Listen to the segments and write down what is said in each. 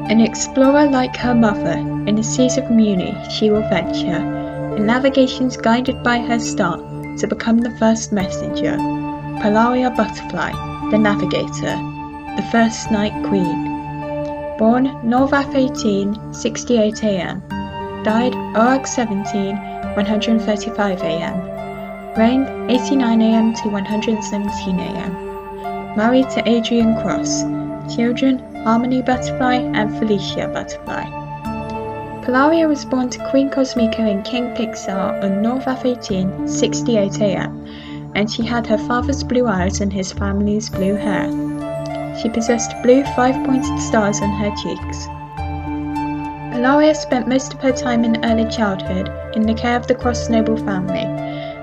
An explorer like her mother, in the seas of Mewni she will venture, in navigations guided by her star, to become the first messenger. Polaria Butterfly, the Navigator, the first Night Queen. Born Norvath 18, 68 AM. Died Orag 17, 135 AM. Reigned 89 AM to 117 AM. Married to Adrian Cross. Children Harmony Butterfly and Felicia Butterfly. Polaria was born to Queen Cosmica and King Pixar on Norvath 18, 68 AM, and she had her father's blue eyes and his family's blue hair. She possessed blue 5-pointed stars on her cheeks. Polaria spent most of her time in early childhood in the care of the Cross noble family,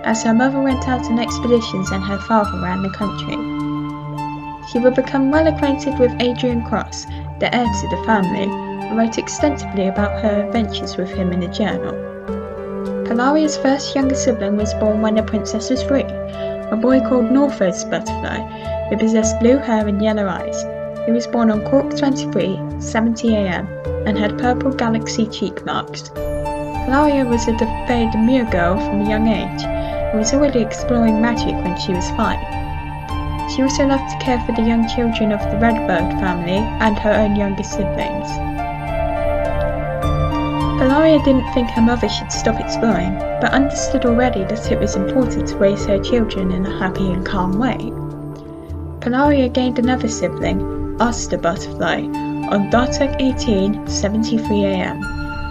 as her mother went out on expeditions and her father ran the country. She would become well acquainted with Adrian Cross, the heir to the family, and wrote extensively about her adventures with him in a journal. Polaria's first younger sibling was born when the princess was 3, a boy called Norvath Butterfly, who possessed blue hair and yellow eyes. He was born on Cork 23, 70 AM, and had purple galaxy cheek marks. Polaria was a very demure girl from a young age, and was already exploring magic when she was 5. She also loved to care for the young children of the Redbird family and her own younger siblings. Polaria didn't think her mother should stop exploring, but understood already that it was important to raise her children in a happy and calm way. Polaria gained another sibling, Asta Butterfly, on Dartuk 18, 73 AM.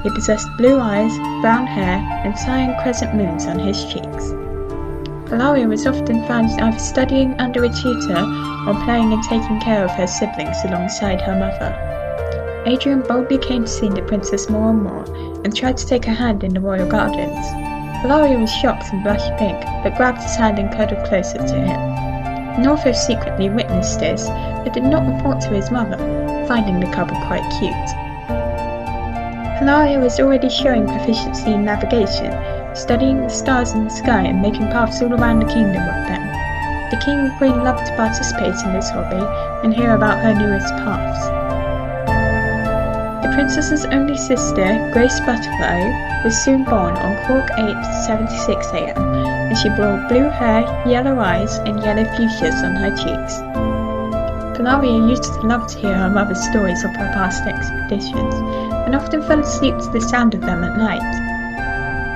He possessed blue eyes, brown hair, and cyan crescent moons on his cheeks. Polaria was often found either studying under a tutor or playing and taking care of her siblings alongside her mother. Adrian boldly came to see the princess more and more, and tried to take her hand in the royal gardens. Polaria was shocked and blushed pink, but grabbed his hand and cuddled closer to him. Norvath secretly witnessed this, but did not report to his mother, finding the couple quite cute. Polaria was already showing proficiency in navigation, studying the stars in the sky and making paths all around the kingdom with them. The king and queen loved to participate in this hobby and hear about her newest paths. The princess's only sister, Grace Butterfly, was soon born on Cork 8, 76 AM, and she bore blue hair, yellow eyes, and yellow fuchsias on her cheeks. Polaria used to love to hear her mother's stories of her past expeditions, and often fell asleep to the sound of them at night.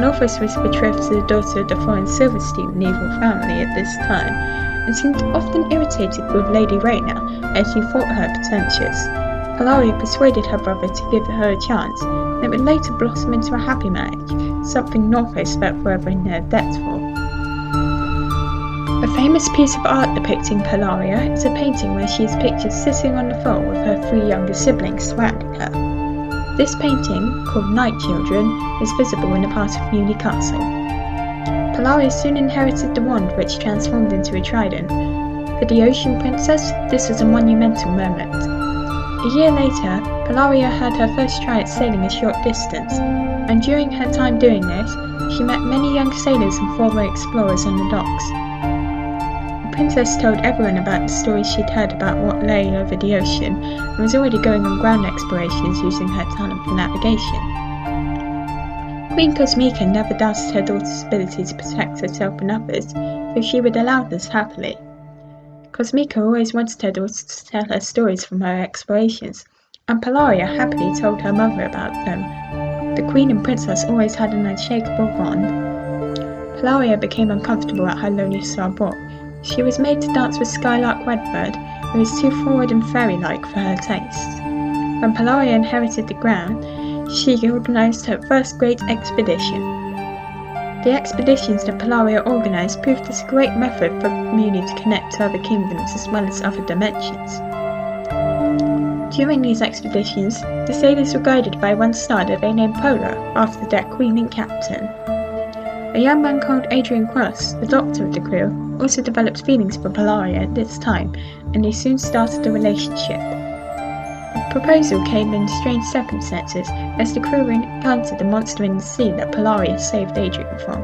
Norvath was betrothed to the daughter of the foreign Silverstein naval family at this time, and seemed often irritated with Lady Rayna, as she thought her pretentious. Polaria persuaded her brother to give her a chance, and it would later blossom into a happy marriage, something Norvath felt forever in their debt for. A famous piece of art depicting Polaria is a painting where she is pictured sitting on the floor with her 3 younger siblings surrounding her. This painting, called Night Children, is visible in a part of Mewni Castle. Polaria soon inherited the wand which transformed into a trident. For the Ocean Princess, this was a monumental moment. A year later, Polaria had her first try at sailing a short distance, and during her time doing this, she met many young sailors and former explorers on the docks. The princess told everyone about the stories she'd heard about what lay over the ocean, and was already going on ground explorations using her talent for navigation. Queen Cosmica never doubted her daughter's ability to protect herself and others, so she would allow this happily. Cosmica always wanted her daughter to tell her stories from her explorations, and Polaria happily told her mother about them. The queen and princess always had an unshakable bond. Polaria became uncomfortable at her lonely star ball. She was made to dance with Skylark Redbird, who was too forward and fairy-like for her tastes. When Polaria inherited the crown, she organised her first great expedition. The expeditions that Polaria organised proved as a great method for Mewni to connect to other kingdoms as well as other dimensions. During these expeditions, the sailors were guided by one star that they named Polar, after their queen and captain. A young man called Adrian Cross, the doctor of the crew, also developed feelings for Polaria at this time, and they soon started a relationship. The proposal came in strange circumstances, as the crew encountered a monster in the sea that Polaria saved Adrian from.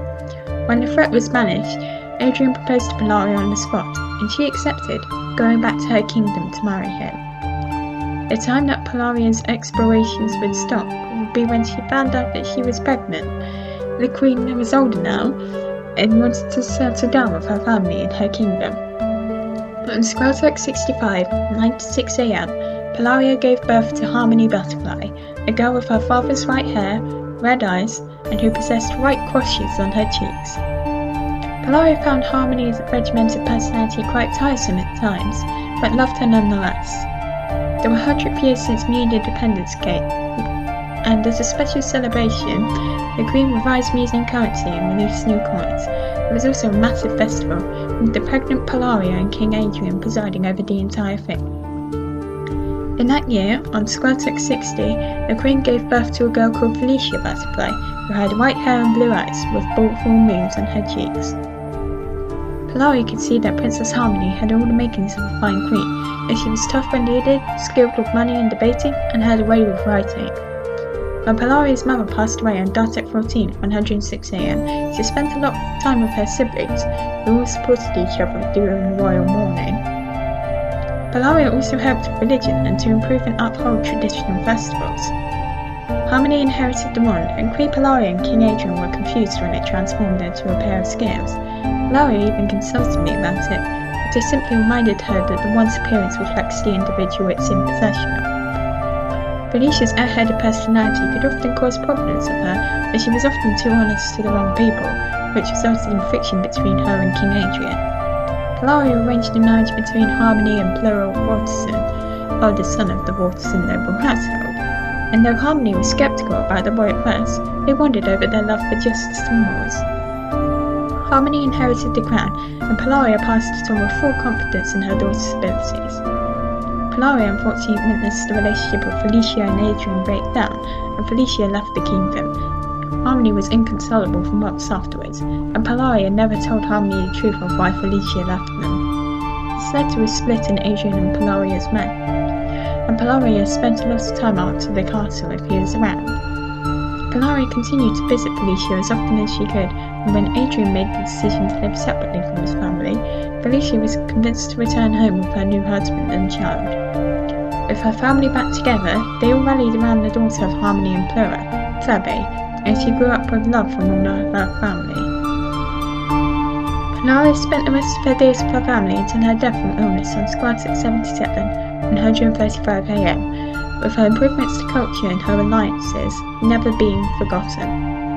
When the threat was banished, Adrian proposed to Polaria on the spot, and she accepted, going back to her kingdom to marry him. The time that Polaria's explorations would stop would be when she found out that she was pregnant. The Queen was older now and wanted to settle down with her family in her kingdom. On Squeltex 65, 9:06 a.m, Polaria gave birth to Harmony Butterfly, a girl with her father's white hair, red eyes, and who possessed white crosses on her cheeks. Polaria found Harmony's regimented personality quite tiresome at times, but loved her nonetheless. There were 100 years since Mewni independence came, and as a special celebration, the Queen revised Mewni currency and released new coins. There was also a massive festival, with the pregnant Polaria and King Adrian presiding over the entire thing. In that year, on Squeltex 60, the Queen gave birth to a girl called Felicia Butterfly, who had white hair and blue eyes, with full moons on her cheeks. Polaria could see that Princess Harmony had all the makings of a fine queen, as she was tough when needed, skilled with money and debating, and had a way with writing. When Polaria's mother passed away on Dartek 14, 106 a.m, she spent a lot of time with her siblings, who all supported each other during the royal mourning. Polaria also helped with religion and to improve and uphold traditional festivals. Harmony inherited the wand, and Queen Polaria and King Adrian were confused when it transformed into a pair of scales. Polaria even consulted me about it, but I simply reminded her that the wand's appearance reflects the individual it's in possession of. Felicia's airheaded personality could often cause problems with her, as she was often too honest to the wrong people, which resulted in friction between her and King Adrian. Polaria arranged a marriage between Harmony and Plural Waterson, oldest son of the Waterson noble household, and though Harmony was sceptical about the boy at first, they wondered over their love for justice and morals. Harmony inherited the crown, and Polaria passed it on with full confidence in her daughter's abilities. Polaria unfortunately witnessed the relationship of Felicia and Adrian break down, and Felicia left the kingdom. Harmony was inconsolable for months afterwards, and Polaria never told Harmony the truth of why Felicia left them. This led to a split in Adrian and Polaria's men, and Polaria spent a lot of time out to the castle if he was around. Polaria continued to visit Felicia as often as she could, and when Adrian made the decision to live separately from his family, Felicia was convinced to return home with her new husband and child. With her family back together, they all rallied around the daughter of Harmony and Plura, Tlabe, and she grew up with love from all of her family. Polaria spent the rest of her days with her family until her death from illness on Squeltex 77, 135 a.m, with her improvements to culture and her alliances never being forgotten.